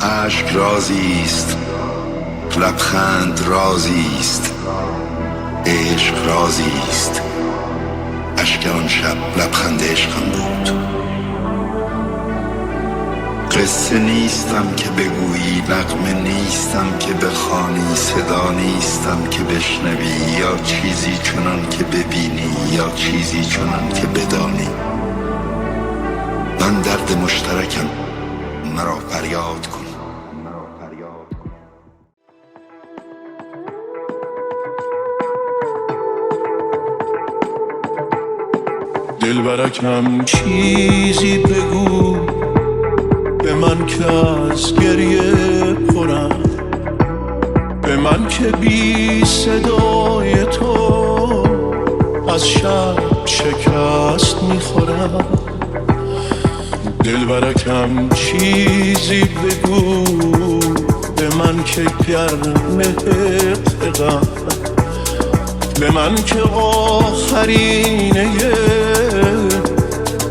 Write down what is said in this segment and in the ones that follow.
اشک رازیست، لبخند رازیست، عشق رازیست. اشک آن شب لبخند عشقم بود. قصه نیستم که بگویی، نغمه نیستم که بخوانی، صدا نیستم که بشنوی، یا چیزی چنان که ببینی یا چیزی چنان که بدانی. من درد مشترکم، مرا فریاد کن. دلبرکم چیزی بگو به من که از گریه پرم، به من که بی صدای تو از شب شکست میخورم. دلبرکم چیزی بگو به من که گرم غم، به من که آخرینه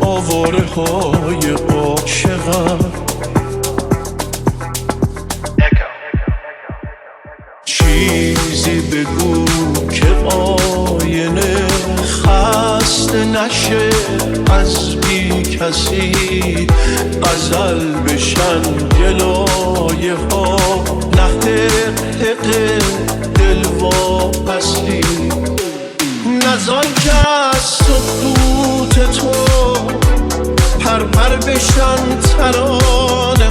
آواره های عاشقم. چیزی بگو که آینه خسته نشه از بی کسی، غزل بشن گلایه ها، نه حق دل واپسی. نزان که از سکوت تو پر پر بشن ترانه